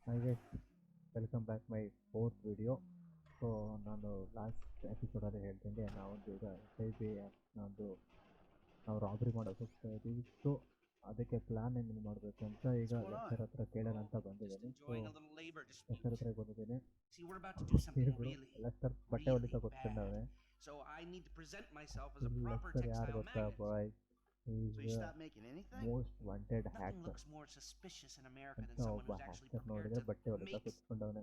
Hi guys, welcome back my fourth video. So ನಾನು last ಎಪಿಸೋಡಲ್ಲಿ ಹೇಳ್ತೀನಿ ನಾವೊಂದು ಈಗ SIB ನಮ್ಮದು ನಾವು ರಾಬ್ರಿ ಮಾಡೋಕೆ ಹೋಗ್ತಾ ಇದ್ದೀವಿ. ಸೊ ಅದಕ್ಕೆ ಪ್ಲ್ಯಾನ್ ಏನು ಮಾಡಬೇಕು ಅಂತ ಈಗ ಲೆಕ್ಚರ್ ಹತ್ರ ಕೇಳೋಣ ಅಂತ ಬಂದಿದ್ದೀನಿ. ಸೊ ಲೆಕ್ಚರ್ ಹತ್ರ ಬಂದಿದ್ದೀನಿ. ಇವರು ಲೆಕ್ಚರ್ ಬಟ್ಟೆ ಹೊಲಿತಾ ಕೂತ್ಕೊಂಡವ್ರೆ. ಲೆಕ್ಚರ್ ಯಾರು ಗೊತ್ತಾ ಬಾಯ್, ಮೋಸ್ಟ್ ವಾಂಟೆಡ್ ಹ್ಯಾಕರ್ ಅಂತ ಒಬ್ಬ ಹ್ಯಾಕರ್ ನೋಡಿದ್ರೆ ಬಟ್ಟೆ ಹೊಲಿತಾ ಕೂತ್ಕೊಂಡವನೆ.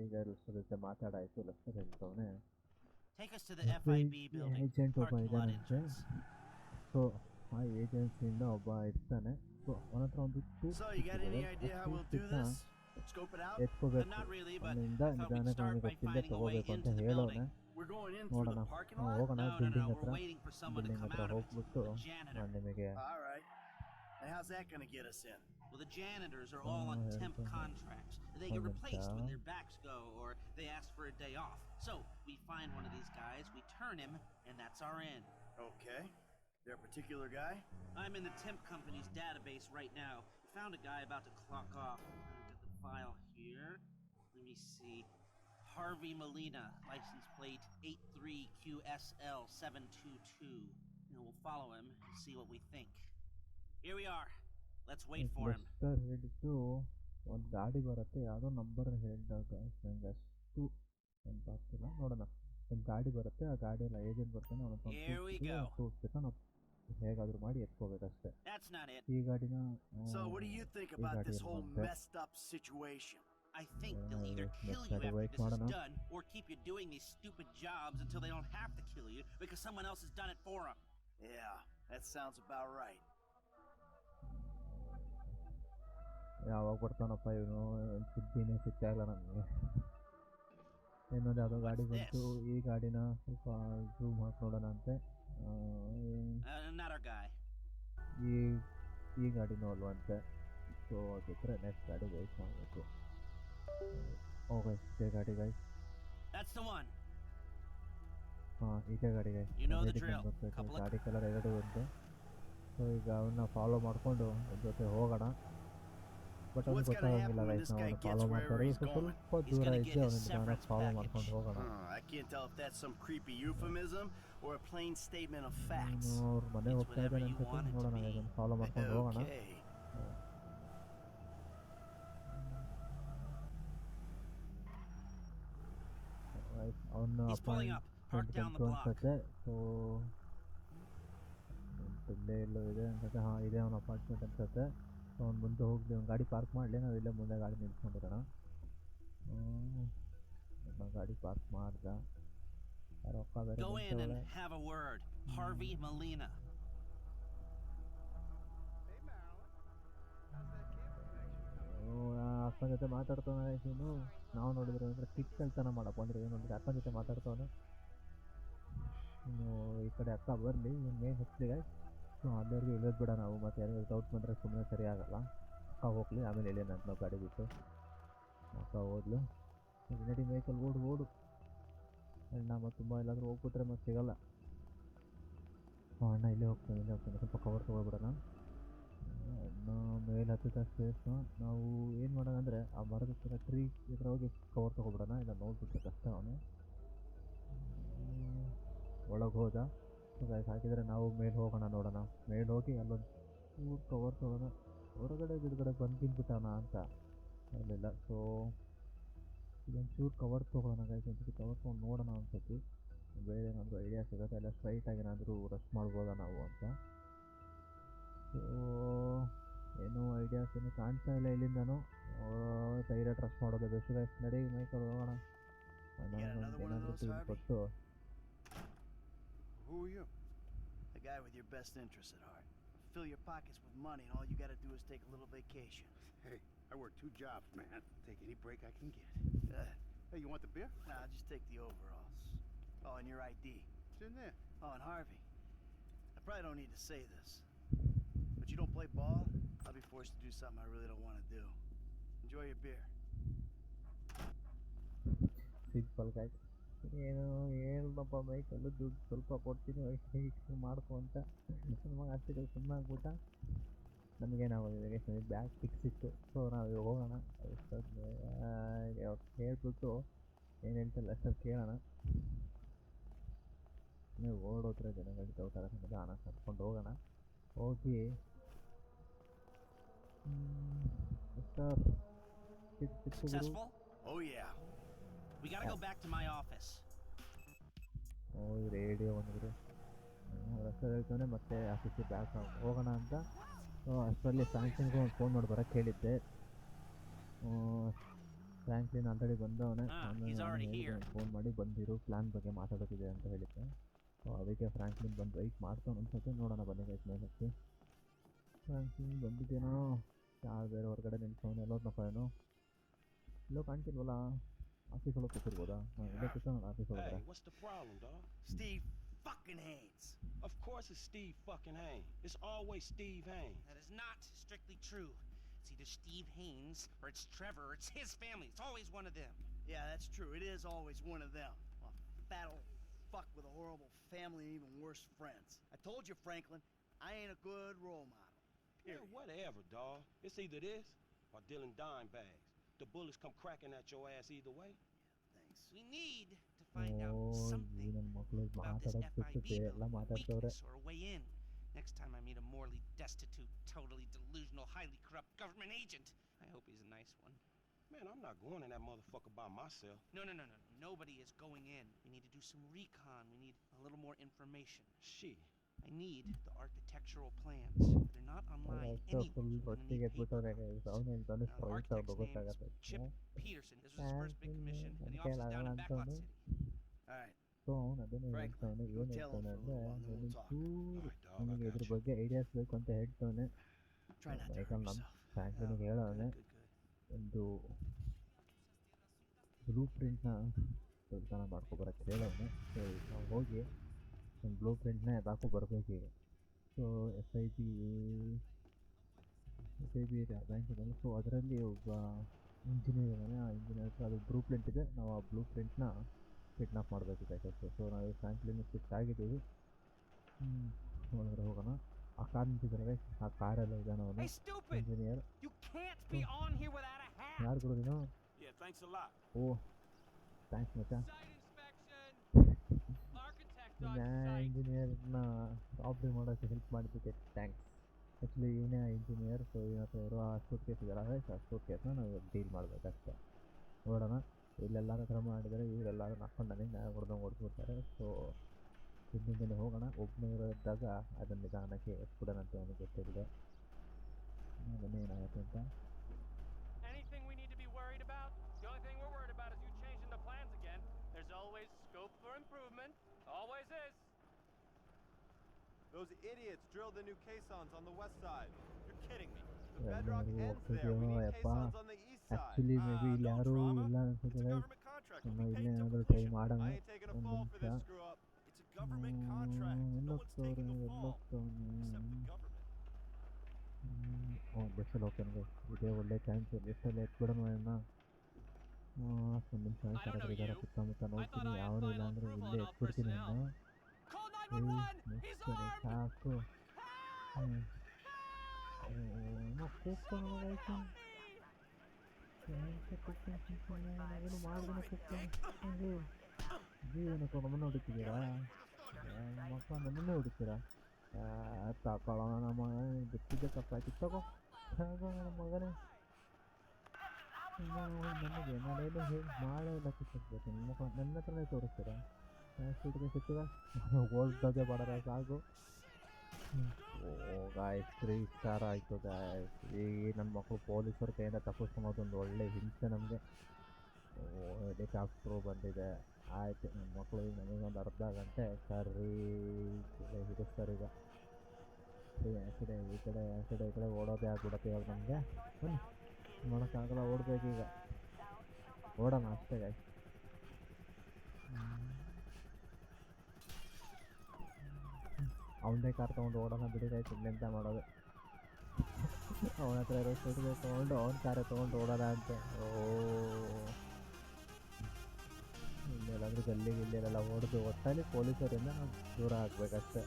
ಈಗ ಲೆಕ್ಚರ್ ಜೊತೆ ಮಾತಾಡಾಯ್ತು. ಲೆಕ್ಚರ್ ಹೇಳ್ತವನೆ ಏಜೆಂಟ್ ಒಬ್ಬ ಇದ್ದಾನಂತೆ. ಸೊ ಆ ಏಜೆನ್ಸಿಯಿಂದ ಒಬ್ಬ ಇರ್ತಾನೆ. ಸೊ ಅವನ ಹತ್ರ ಒಂದು ಎತ್ಕೋಬೇಕು, ಅವನಿಂದ ನಿಧಾನಕ್ಕೆ ಅವನಿಗೆ ಗೊತ್ತಿಲ್ಲದೆ ತಗೋಬೇಕು ಅಂತ ಹೇಳೋನೆ. ನೋಡೋಣ, ಹೋಗೋಣ ಬಿಲ್ಡಿಂಗ್ ಹತ್ರ ಹೋಗ್ಬಿಟ್ಟು ನಾನು ನಿಮಗೆ how's that going to get us in? Well, the janitors are all on temp contracts. They get replaced when their backs go or they ask for a day off. So we find one of these guys, we turn him, and that's our end. Okay. There a particular guy? I'm in the temp company's database right now. We found a guy about to clock off. I've got the file here. Let me see. Harvey Molina, license plate 83QSL722. We'll follow him and see what we think. Here we are. Let's wait for him. Sir ಹೇಳಿದ್ದು ಒಂದು ಗಾಡಿ ಬರುತ್ತೆ, ಯಾವುದೋ number ಹೇಳಿದಾಗ ನನಗೆ ಅಷ್ಟು ನೆನಪಾಗ್ತಿಲ್ಲ. ನೋಡೋಣ, ಒಂದು ಗಾಡಿ ಬರುತ್ತೆ, ಆ ಗಾಡಿಯಲ್ಲಿ ಏಜೆಂಟ್ ಬರ್ತಾನೆ, ಅವನು ತೋರಿಸ್ಬೇಕು, ನಾವು ಹೇಗಾದರೂ ಮಾಡಿ ಎತ್ಕೋಬೇಕಷ್ಟೇ ಈ ಗಾಡಿನ. So what do you think about this whole messed up situation? I think they'll either kill you after this is done or keep you doing these stupid jobs until they don't have to kill you because someone else has done it for them. Yeah, that sounds about right. ಯಾವಾಗ ಬರ್ತಾನಪ್ಪ ಇವನು, ಸುದ್ದಿನೇ ಸಿಗ್ತಾ ಇಲ್ಲ ನನಗೆ. ಇನ್ನೊಂದು ಯಾವುದೋ ಗಾಡಿ ಬಂತು, ಈ ಗಾಡಿನ ಸ್ವಲ್ಪ ಝೂಮ್ ಹಾಕಿ ನೋಡೋಣ ಅಂತೆ. ಈ ಗಾಡಿನೂ ಅಲ್ವಂತೆ. ಸೊ ಅದಿದ್ರೆ ನೆಕ್ಸ್ಟ್ ಗಾಡಿ ವೆಯ್ಟ್ ಮಾಡಬೇಕು. ಓಕೆ, ಇದೇ ಗಾಡಿ ಗೈಸ್. ಹಾಂ, ಇದೇ ಗಾಡಿ ಗೈಸ್. ಗಾಡಿ ಕಲರ್ ಎರಡು ಬಂತು. ಸೊ ಈಗ ಅವನ್ನ ಫಾಲೋ ಮಾಡಿಕೊಂಡು ಜೊತೆ ಹೋಗೋಣ. ಬಟ್ ಅವ್ನಿಗೆ ಗೊತ್ತಾಗಂಗಿಲ್ಲ ಗೈಸ್, ನಾವು ಫಾಲೋ ಮಾಡ್ತಾರೆ. ಸ್ವಲ್ಪ ದೂರ ಇದ್ದೆ ಅವನಿಂದ ಫಾಲೋ ಮಾಡ್ಕೊಂಡು ಹೋಗೋಣ. ಅವ್ರ ಮನೆ ಹೋಗ್ತಾ ಇದ್ದಾನೆ ಅನ್ಸುತ್ತೆ. ನೋಡೋಣ, ಇದನ್ನು ಫಾಲೋ ಮಾಡ್ಕೊಂಡು ಹೋಗೋಣ. ಅವನ್ನ ಅಪಾಯಿಂಟ್ಮೆಂಟ್ ಅನ್ಸುತ್ತೆ. ಸೊ ಇಲ್ಲೇ ಎಲ್ಲೋ ಇದೆ ಅನ್ಸುತ್ತೆ. ಹಾಂ, ಇದೆ ಅವನ ಅಪಾರ್ಟ್ಮೆಂಟ್ ಅನ್ಸುತ್ತೆ. ಸೊ ಅವ್ನು ಮುಂದೆ ಹೋಗಲಿ, ಅವ್ನು ಗಾಡಿ ಪಾರ್ಕ್ ಮಾಡಲಿ, ನಾವು ಇಲ್ಲೇ ಮುಂದೆ ಗಾಡಿ ನಿಲ್ಸ್ಕೊಂಡಿರೋಣ. ಗಾಡಿ ಪಾರ್ಕ್ ಮಾಡ್ದ. ರೊಕ್ಕ ಬೇರೆ ಅಪ್ಪನ ಜೊತೆ ಮಾತಾಡ್ತಾನೆ. ಇವನು ನಾವು ನೋಡಿದ್ರೆ ಅಂದರೆ ಕಿಕ್ ಕಳ್ತನ ಮಾಡಪ್ಪ ಅಂದರೆ ಏನು ನೋಡಿದ್ರೆ ಅಪ್ಪನ ಜೊತೆ ಮಾತಾಡ್ತಾವನೆ. ಇನ್ನು ಈ ಕಡೆ ಅಕ್ಕ ಬರಲಿ, ಇನ್ನು ಮೇನ್ ಹಚ್ಚಲಿಗೆ. ಸೊ ಅಲ್ಲಿವರೆಗೂ ಇಳಿಯೋದು ಬಿಡ ನಾವು, ಮತ್ತು ಯಾರಿಗೂ ಡೌಟ್ ಬಂದರೆ ಸುಮ್ಮನೆ ಸರಿ ಆಗಲ್ಲ. ಅಕ್ಕ ಹೋಗಲಿ, ಆಮೇಲೆ ಇಳಿಯೋಣ ನಾವು ಗಾಡಿ ಬಿಟ್ಟು. ಅಕ್ಕ ಹೋದ್ಲು. ನಡಿ ವೆಹಿಕಲ್ ಓಡು. ಅಣ್ಣ ಮತ್ತು ತುಂಬ ಎಲ್ಲಾದರೂ ಹೋಗ್ಬಿಟ್ರೆ ಮತ್ತೆ ಸಿಗಲ್ಲ. ಅಣ್ಣ ಇಲ್ಲೇ ಹೋಗ್ತಾನೆ. ಸ್ವಲ್ಪ ಕವರ್ ತೊಗೊಳ್ಬಿಡೋಣ. ಮೇಲೆ ಹತ್ತಿದ ಸ್ಪೇಸು ನಾವು ಏನು ಮಾಡೋಣ ಅಂದರೆ ಆ ಮರದ ಹತ್ತಿರ ಟ್ರೀ ಹತ್ರ ಹೋಗಿ ಕವರ್ ತೊಗೊಬಿಡೋಣ. ಇಲ್ಲ ನೋಡ್ಬಿಟ್ರೆ ಕಷ್ಟ. ಅವನು ಒಳಗೆ ಹೋದ. ಸೊ ಗೈಸ್ ಹಾಕಿದರೆ ನಾವು ಮೇಲೆ ಹೋಗೋಣ. ನೋಡೋಣ, ಮೇಲೆ ಹೋಗಿ ಅಲ್ಲೊಂದು ಚೂರು ಕವರ್ ತೊಗೊಳೋಣ. ಹೊರಗಡೆ ಬಿಡುಗಡೆ ಬಂದ್ಬಿಟ್ಟಾನ ಅಂತ ಅಲ್ಲಿಲ್ಲ. ಸೊ ಇದೊಂದು ಚೂರು ಕವರ್ ತೊಗೊಳೋಣ ಗೈಸ್. ಒಂದ್ಸತಿ ಕವರ್ ತೊಗೊಂಡು ನೋಡೋಣ ಒಂದ್ಸತಿ, ಬೇರೆ ಏನಾದರೂ ಐಡಿಯಾ ಸಿಗುತ್ತೆ. ಎಲ್ಲ ಸ್ಟ್ರೈಟಾಗಿ ಏನಾದರೂ ರಶ್ ಮಾಡ್ಬೋದಾ ನಾವು ಅಂತ. ಸೊ ಏನೂ ಐಡಿಯಾಸ್ ಏನು ಕಾಣ್ತಾ ಇಲ್ಲ ಇಲ್ಲಿಂದನೂ. ಧೈರ್ಯ ಟ್ರಸ್ಟ್ ಮಾಡೋದು ಬೆಸ್ಟ್ ಗೈಸ್. ನಡಿ ಮೈಕಲ್ ಹೋಗೋಣ. ಏನಾದರೂ ಟೀಮ್ ಕೊಟ್ಟು. Who are you? The guy with your best interests at heart. Fill your pockets with money and all you gotta do is take a little vacation. Hey, I work 2 jobs, man. Take any break I can get. Hey, you want the beer? Nah, just take the overalls. Oh, and your ID. It's in there. Oh, and Harvey. I probably don't need to say this, but you don't play ball, I'll be forced to do something I really don't want to do. Enjoy your beer. Simple guys. ಏನು ಏನಪ್ಪ ಮೈಕಲ್ಲು ದುಡ್ಡು ಸ್ವಲ್ಪ ಕೊಡ್ತೀನಿ ಮಾಡ್ಕೊ ಅಂತ. ನಮಗೆ ಅಷ್ಟೇ ಸುಮ್ಮನೆ ಆಗ್ಬಿಟ್ಟ. ನಮಗೇನಾಗೋದಿದೆ ಗೈಸ್, ನಮಗೆ ಬ್ಯಾಗ್ ಫಿಕ್ಸ್ ಇತ್ತು. ಸೊ ನಾವು ಇವಾಗ ಹೋಗೋಣ. ಹೇಳ್ಬಿಟ್ಟು ಏನು ಹೇಳ್ತಿಲ್ಲ ಅಷ್ಟಲ್ಲಿ ಕೇಳೋಣ. ನೀವು ಓಡೋದ್ರೆ ಜನಗಳಿಗೆ ಡೌಟ್ ಆಗುತ್ತೆ, ನಿಧಾನ ಕರ್ಕೊಂಡು ಹೋಗೋಣ. ಹೋಗಿ sir Successful? Oh, yeah. We gotta go back to my office. ಹೋಗಿ ರೇಡಿಯೋ ಬಂದಿದ್ರು ರಸ್ತೆ ಹೇಳ್ತಾನೆ ಮತ್ತೆ ಆಫೀಸಿಗೆ ಬ್ಯಾಕ್ ಹೋಗೋಣ ಅಂತ. ಅಷ್ಟರಲ್ಲಿ ಫ್ರಾಂಕ್ಲಿನ್ಗೂ ಒಂದು ಫೋನ್ ಮಾಡಿ ಬರೋಕ್ಕೆ ಹೇಳಿದ್ದೆ. ಫ್ರಾಂಕ್ಲಿನ್ ಆಲ್ರೆಡಿ ಬಂದವನೇ. ಫೋನ್ ಮಾಡಿ ಬಂದಿರು, ಪ್ಲ್ಯಾನ್ ಬಗ್ಗೆ ಮಾತಾಡೋದಿದೆ ಅಂತ ಹೇಳಿದ್ದೆ. ಸೊ ಅದಕ್ಕೆ ಫ್ರಾಂಕ್ಲಿನ್ ಬಂದು ವೆಯ್ಟ್ ಮಾಡ್ತಾನೆ ಅನ್ಸುತ್ತೆ. ನೋಡೋಣ ಬನ್ನಿ ಗೈಸ್ ಮೇಲಕ್ಕೆ. ಫ್ರಾಂಕ್ಲಿನ್ ಬಂದಿದ್ದೇನೋ, ಯಾರು ಬೇರೆ ಹೊರಗಡೆ ನಿಲ್ಸವನು, ಎಲ್ಲೋದ್ನಪ್ಪ ಏನೋ, ಇಲ್ಲೋ ಕಾಣ್ತಿಲ್ವಲ್ಲ. ಆಫೀಸ್ ಒಳಗೆ ಕೂತಿರ್ಬೋದಾ? ಇಲ್ಲೇ ಕೂತಾನ ಆಫೀಸ್ ಒಳಗಡೆ. Hey, what's the problem, dog? Steve fucking Haynes. Of course it's Steve fucking Haynes. It's always Steve Haynes. That is not strictly true. It's either Steve Haynes or it's Trevor or it's his family. It's always one of them. Yeah, that's true. It is always one of them. A fat old fuck with a horrible family and even worse friends. I told you, Franklin, I ain't a good role model. Yeah, whatever, dog. It's either this or Dylan dime bags. The bullets come cracking at your ass either way. Thanks. We need to find out something ನನ್ನ ಮಕ್ಕಳು about this ಮಾತಾಡೋದು FIB ಎಲ್ಲ ಮಾತಾಡ್ತವ್ರೆ. weakness or a way in. Next time I meet a morally destitute, totally delusional, highly corrupt government agent, I hope he's a nice one. Man, I'm not going in that motherfucker by myself. No. Nobody is going in. We need to do some recon. We need a little more information. Shit. I need the architectural plans. They're not online anywhere. Full ರೊಟ್ಟಿಗೆ ಎತ್ಬಿಟ್ಟವ್ರೆ ಅವನು ಹೇಳ್ತಾನೆ The strike architect's ಆಗೋದು name ಗೊತ್ತಾಗತ್ತೆ. is Chip Peterson. This was his first big commission, and the office is down in Backlot City. All right. So ಅವನು ಅದನ್ನೇ ಹೇಳ್ತಾನೆ. ಏನು ಹೇಳ್ತಾನೆ ಅಂದರೆ ನನಗೆ ಚೂರು ನನಗೆ ಇದ್ರ ಬಗ್ಗೆ ಐಡಿಯಾಸ್ ಬೇಕು ಅಂತ ಹೇಳ್ತಾನೆ. Try not to hurt ಯಾಕಂದ್ರೆ ನಮ್ಮ yourself. ಫ್ರಾಂಕ್ಲಿನ್ಗೆ ಹೇಳೋನೆ Good. ಒಂದು ಬ್ಲೂ ಪ್ರಿಂಟ್ನ ಕೆಲಸನ ಮಾಡ್ಕೊಬರಕ್ಕೆ ಹೇಳೋನೆ. ಸೊ ನಾವು ಹೋಗಿ ಒಂದು ಬ್ಲೂ ಪ್ರಿಂಟ್ನ ಎದಾಕೋ ಬರಬೇಕು ಈಗ. So S I B bank ಇದೆಯಲ್ಲ, ಸೊ ಅದರಲ್ಲಿ ಒಬ್ಬ ಇಂಜಿನಿಯರ್ ಇದ್ದಾನೆ. ಆ ಇಂಜಿನಿಯರ್ ಅದು ಬ್ಲೂ ಪ್ರಿಂಟ್ ಇದೆ. ನಾವು ಆ ಬ್ಲೂ ಪ್ರಿಂಟ್ನ ಕಿಡ್ನಾಪ್ ಮಾಡಬೇಕಾಗುತ್ತೆ. ಸೊ ನಾವು ಫ್ರಾಂಕ್ಲಿನ್ ಶಿಫ್ಟ್ ಆಗಿದ್ದೀವಿ. ಒಳಗಡೆ ಹೋಗೋಣ. ಆ ಕಾರ್ ನಿಂತಿದ್ದಾರೆ, ಆ ಕಾರೆಲ್ಲ ಇದ್ದಾನೆ ಅವನು ಇಂಜಿನಿಯರ್. ಯಾರು ಕೊಡೋದಿನ? Yeah, thanks a lot. ಓ ಥ್ಯಾಂಕ್ಸ್ ಮಚ್ಚ. ಇಂಜಿನಿಯರ್ನ ರಾಬ್ರಿ ಮಾಡೋಕ್ಕೆ ಹೆಲ್ಪ್ ಮಾಡಿದ್ದಕ್ಕೆ ಥ್ಯಾಂಕ್ಸ್. ಆ್ಯಕ್ಚುಲಿ ಇವನೇ ಇಂಜಿನಿಯರ್. ಸೊ ಇವನ ಹತ್ರ ಇರೋ ಆ ಸೂಟ್ ಕೇಸ್ ಇದೆಯಲ್ಲ, ಆ ಸೂಟ್ ಕೇಸ್ನ ನಾವು ಡೀಲ್ ಮಾಡಬೇಕಷ್ಟೆ. ನೋಡೋಣ. ಇಲ್ಲೆಲ್ಲರೂ ಕ್ರಮ ಮಾಡಿದರೆ ಇವರೆಲ್ಲರೂ ಹಾಕ್ಕೊಂಡು ನನಗೆ ನ್ಯಾಯ ಹೊಡೆದಂಗೆ ಓಡಿಸ್ಬಿಡ್ತಾರೆ. ಸೊ ಹಿಂದಿಂದನೇ ಹೋಗೋಣ. ಒಬ್ಬನೇ ಇದ್ದಾಗ ಅದನ್ನು ನಿಧಾನಕ್ಕೆ ಎತ್ಬಿಡೋಣಂತೆ ಅವನಿಗೆ ಗೊತ್ತಿದೆ ಅದನ್ನೇನಾಗುತ್ತೆ ಅಂತ. Anything we need to be worried about? The only thing we're worried about is you changing the plans again. There's always scope for improvement. Always is. Those idiots drilled the new caissons on the west side. You're kidding me. The bedrock ends there. We need caissons on the east side. Actually may be ಇಲ್ಲಿ ಯಾರೂ ಇಲ್ಲ It's ಅನ್ಸುತ್ತೆ. a government contract. ನಮ್ಮ We ಇಲ್ಲೇ paid ಏನಾದರೂ to try ಮಾಡೋಣ. I ain't taking a fall for this screw up. It's a government contract. No one's taking a fall except the government. ಬಸ್ಸಲ್ಲಿ ಹೋಗ್ತಾನೆ. ಇದೇ ಒಳ್ಳೆ ಚಾನ್ಸ್. ಬಸ್ಸಲ್ಲಿ ಎತ್ಬಿಡೋಣ ಅಣ್ಣ. ಒಂದು ನಿಮಿಷ ಕರೆಕ್ಟಾಗಿದ್ದಾರೆ ಸುತ್ತಮುತ್ತ ನೋಡ್ತೀನಿ. ಯಾರೂ ಇಲ್ಲ ಅಂದರೆ ಇಲ್ಲೇ ಎತ್ಬಿಡ್ತೀನಿ ಅಣ್ಣ. ಸಾಕು. ಏನು ಮಾಡಿದ್ರೆ ಜೀವನಕ್ಕೆ ನಮ್ಮನ್ನು ಹೊಡಿತಿದ್ದೀರಾ? ಮಕ್ಕಳು ನನ್ನನ್ನೇ ಹೊಡಿತೀರಾ? ತಗೊಳ್ಳೋಣ ನಮ್ಮ ಬಿಟ್ಟಿದ್ದೆ ತಪ್ಪಾಯ್ತು. ತಗೋ ನನ್ನ ಮಗನೇ. ನನಗೆ ನಾನೇನು ಹೇಳಿ ಮಾಡೇ ಇಲ್ಲ ಕಿತ್ತಬೇಕು. ನಿಮ್ಮ ಮಕ್ಕಳು ನನ್ನ ಹತ್ರನೇ ತೋರಿಸ್ತೀರಾ? ಸಿಟ್ಟಿಗೆ ಓಲ್ಡೋದೇ ಮಾಡಾರ ಸಾಕು. ಓ ಗಾಯ್ಸ್ 3 ಸ್ಟಾರ್ ಆಯಿತು ಗಾಯ್ಸ್. ಈಗ ನನ್ನ ಮಕ್ಕಳು ಪೊಲೀಸರ ಕೈಯಿಂದ ತಪ್ಪಿಸ್ಕೊಳೋದೊಂದು ಒಳ್ಳೆ ಹಿಂಸೆ ನಮಗೆ. ಹೆಲಿಕಾಪ್ಟ್ರು ಬಂದಿದೆ. ಆಯಿತು, ನನ್ನ ಮಕ್ಕಳು ಈಗ ನಮಗೊಂದು ಅರ್ಧ ಗಂಟೆ ಸರಿ ಹಿಡಿಸ್ತಾರೆ. ಈಗ ಈ ಕಡೆ ಓಡೋದೇ ಆಗ್ಬಿಡತ್ತೆ ಇವಾಗ ನಮಗೆ. ಬನ್ನಿ, ಮಾಡೋಕ್ಕಾಗಲ್ಲ, ಓಡಬೇಕೀಗ. ಓಡೋಣ ಅಷ್ಟೇ ಗಾಯ್ಸ್. ಅವನದೇ ಕಾರ್ ತೊಗೊಂಡು ಓಡೋಣ ಬಿಡಿ ಗಾಯ್ಸ್. ಇನ್ನೆಂತ ಮಾಡೋದು? ಅವನ ಹತ್ರ ಇರೋ ಸ್ಕೂಟಿಗೆ ತೊಗೊಂಡು ಅವನ ಕಾರೇ ತೊಗೊಂಡು ಓಡೋಣ ಅಂತೆ. ಓ ಇಲ್ಲೆಲ್ಲಾದರೂ ಗಲ್ಲಿ ಗಿಲ್ಲಿಯಲ್ಲೆಲ್ಲ ಹೊಡೆದು ಒಟ್ಟಲ್ಲಿ ಪೊಲೀಸರಿಂದ ನಾವು ದೂರ ಆಗಬೇಕಷ್ಟೆ.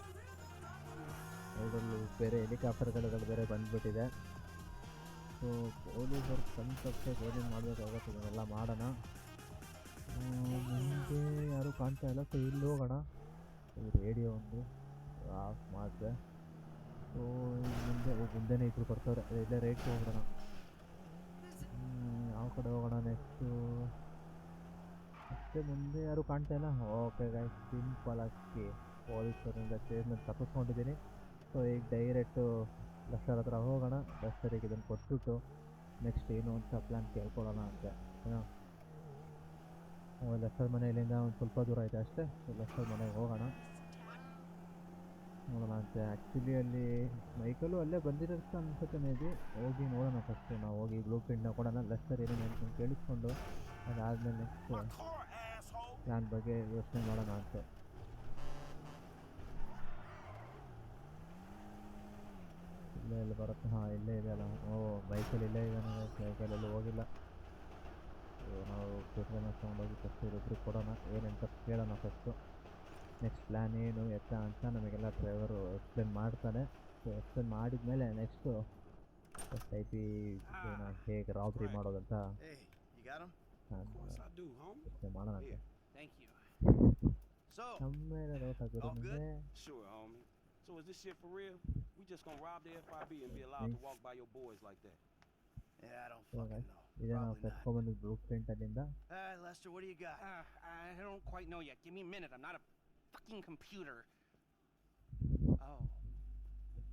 ಅದರಲ್ಲೂ ಬೇರೆ ಹೆಲಿಕಾಪ್ಟರ್ಗಳು ಬೇರೆ ಬಂದುಬಿಟ್ಟಿದೆ. ಸೊ ಪೊಲೀಸರು ಕಣ್ಣು ತಪ್ಪೆ ಗೋಲಿಂಗ್ ಮಾಡಬೇಕಾಗತ್ತೆ. ಇದನ್ನೆಲ್ಲ ಮಾಡೋಣ. ಮುಂದೆ ಯಾರೂ ಕಾಣ್ತಾ ಇಲ್ಲ. ಸೊ ಇಲ್ಲಿ ಹೋಗೋಣ. ಈ ರೇಡಿಯೋ ಒಂದು ಆಫ್ ಮಾಡಿದೆ. ಸೊ ಮುಂದೆನೇ ಇಬ್ಬರು ಬರ್ತಾರೆ. ಇಲ್ಲೇ ರೈಟ್ಗೆ ಹೋಗೋಣ. ಯಾವ ಕಡೆ ಹೋಗೋಣ ನೆಕ್ಸ್ಟು? ಅಷ್ಟೇ, ಮುಂದೆ ಯಾರೂ ಕಾಣ್ತಾ ಇಲ್ಲ. ಓಕೆ ಗೈಸ್, ಸಿಂಪಲ್ ಆಗಿ ಪೊಲೀಸರಿಂದ ಸ್ಟೇಟ್ಮೆಂಟ್ ತಪ್ಪಿಸ್ಕೊಂಡಿದ್ದೀನಿ. ಸೊ ಈಗ ಡೈರೆಕ್ಟು ಲಸ್ಟರ್ ಹತ್ರ ಹೋಗೋಣ. ಲಸ್ಟರಿಗೆ ಇದನ್ನು ಕೊಟ್ಬಿಟ್ಟು ನೆಕ್ಸ್ಟ್ ಏನು ಅಂತ ಪ್ಲ್ಯಾನ್ ಕೇಳ್ಕೊಳ್ಳೋಣ ಅಂತ. ಲಸ್ಟರ್ ಮನೆ ಇಲ್ಲಿಂದ ಒಂದು ಸ್ವಲ್ಪ ದೂರ ಐತೆ ಅಷ್ಟೇ. ಲಸ್ಟರ್ ಮನೆಗೆ ಹೋಗೋಣ, ನೋಡೋಣ ಅಂತ. ಆ್ಯಕ್ಚುಲಿ ಅಲ್ಲಿ ಮೈಕಲ್ಲು ಅಲ್ಲೇ ಬಂದಿರುತ್ತೆ ಅನ್ಸುತ್ತೆ ಮೇ ಬಿ. ಹೋಗಿ ನೋಡೋಣ ಫಸ್ಟು. ನಾವು ಹೋಗಿ ಬ್ಲೂ ಪ್ರಿಂಟ್ನ ಕೊಡೋಣ. ಲಸ್ಟರ್ ಏನೇನು ಹೇಳ್ಕೊಂಡು ಕೇಳಿಸ್ಕೊಂಡು ಅದಾದಮೇಲೆ ನೆಕ್ಸ್ಟ್ ಪ್ಲ್ಯಾನ್ ಬಗ್ಗೆ ಯೋಚನೆ ಮಾಡೋಣ ಅಂತ. ಇಲ್ಲೇ ಇಲ್ಲಿ ಬರುತ್ತೆ. ಹಾಂ, ಇಲ್ಲೇ ಇದೆಯಲ್ಲ. ಬೈಕಲ್ಲಿ ಇಲ್ಲೇ ಇದ್ದಾನೆ. ಬೈಕಲ್ಲೆಲ್ಲೂ ಹೋಗಿಲ್ಲ. ನಾವು ಪೆಟ್ರೋಲ್ನ ತೊಗೊಂಡೋಗಿ ಫಸ್ಟ್ ಇಬ್ಬರಿಗೆ ಕೊಡೋಣ. ಏನಂತ ಕೇಳೋಣ ಫಸ್ಟು. ನೆಕ್ಸ್ಟ್ ಪ್ಲ್ಯಾನ್ ಏನು ಎತ್ತ ಅಂತ ನಮಗೆಲ್ಲ ಡ್ರೈವರು ಎಕ್ಸ್ಪ್ಲೇನ್ ಮಾಡ್ತಾನೆ. ಸೊ ಎಕ್ಸ್ಪ್ಲೇನ್ ಮಾಡಿದ ಮೇಲೆ ನೆಕ್ಸ್ಟು ಫಸ್ಟ್ ಹೇಗೆ ರಾಬ್ರಿ ಮಾಡೋದಂತ ಯೋಚನೆ ಮಾಡೋಣ ಅಂತ. ನಮ್ಮೇಲೆ ಡೌಟ್ ಆಗಿರೋ ನಿಮಗೆ. Sure, homie. So is this shit for real? We just gonna rob the FIB and be allowed to walk by your boys like that? Yeah, I don't fucking know. ಇದೇ ನಾವು ಕರ್ಕೊಂಡ್ಬಂದು ಬ್ಲೂ ಪ್ರಿಂಟ್ ಅಲ್ಲಿಂದ. Alright, Lester, what do you got? I don't quite know yet. Give me a minute. I'm not a fucking computer. Oh.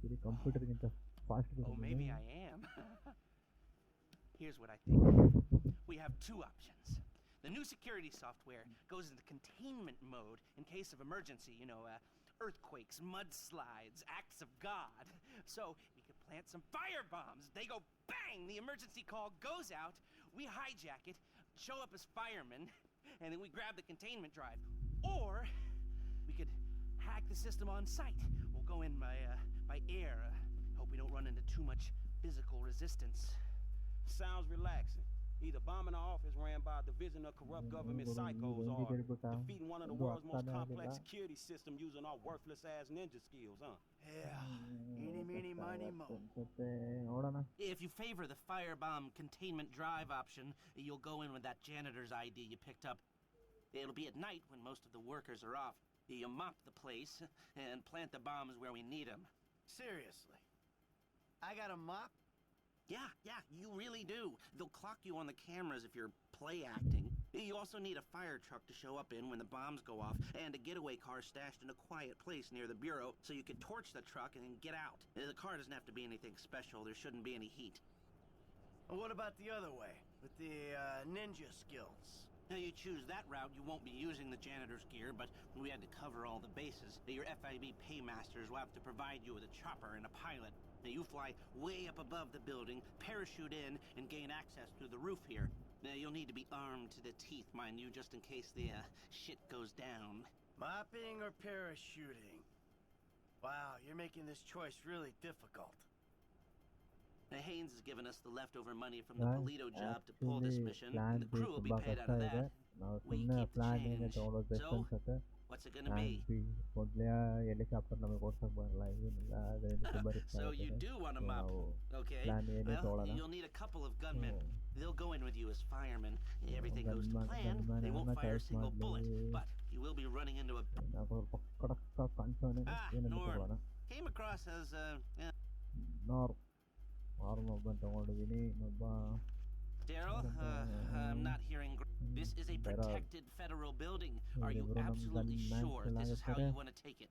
ಇದು ಕಂಪ್ಯೂಟರ್ಗಿಂತ fast. Oh, maybe I am. Here's what I think. We have two options. The new security software goes into containment mode in case of emergency, earthquakes, mudslides, acts of God. So we could plant some fire bombs. They go bang! The emergency call goes out. We hijack it, show up as firemen, and then we grab the containment drive. Or we could hack the system on site. We'll go in by air. Hope we don't run into too much physical resistance. Sounds relaxing. Either bombing an office ran by a division of corrupt government psychos or defeating one of the world's most complex security systems using our worthless ass ninja skills, huh? Yeah. Eeny, meeny, miny, mo. If you favor the firebomb containment drive option, you'll go in with that janitor's ID you picked up. It'll be at night when most of the workers are off. You mop the place and plant the bombs where we need them. Seriously? I got a mop? Yeah, you really do. They'll clock you on the cameras if you're play acting. You also need a fire truck to show up in when the bombs go off, and a getaway car stashed in a quiet place near the bureau so you can torch the truck and then get out. The car doesn't have to be anything special. There shouldn't be any heat. And what about the other way, with the ninja skills? Now, you choose that route, you won't be using the janitor's gear, but we had to cover all the bases. Your FIB paymasters will have to provide you with a chopper and a pilot. Now, you fly way up above the building, parachute in, and gain access through the roof here. Now, you'll need to be armed to the teeth, mind you, just in case the shit goes down. Mopping or parachuting? Wow, you're making this choice really difficult. Now, Haynes has given us the leftover money from the Polito job to pull this mission, and the crew will be paid out of that. We keep the change. So, what's it gonna be? So you do want to mop, okay? Well, you'll need a couple of gunmen. They'll go in with you as firemen. Everything goes to plan. They won't fire a single bullet, but you will be running into a... Norm. Came across as, Daryl, I'm not hearing... This is a protected federal building. Are you absolutely sure this is how you want to take it?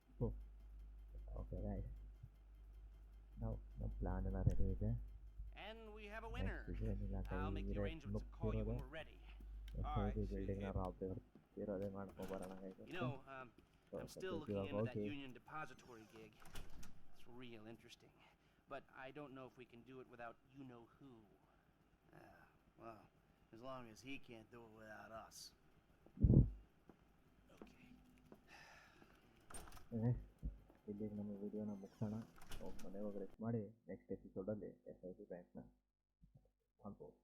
Okay, right. Now, the plan is ready. And we have a winner. I'll make the arrangements to call you when we're ready. Alright. I'm still looking into that Union Depository gig. It's real interesting. But I don't know if we can do it without you-know-who. Well, as long as he can't do it without us. Okay. ಇಲ್ಲಿಗೆ ನಮ್ಮ ವಿಡಿಯೋನ ಮುಗಿಸೋಣ. ಮನೆ ಹೋಗಿ rest ಮಾಡಿ next ಎಪಿಸೋಡಲ್ಲಿ SIP ಬ್ಯಾಂಕ್ನ ಮಾಡ್ಬೋದು.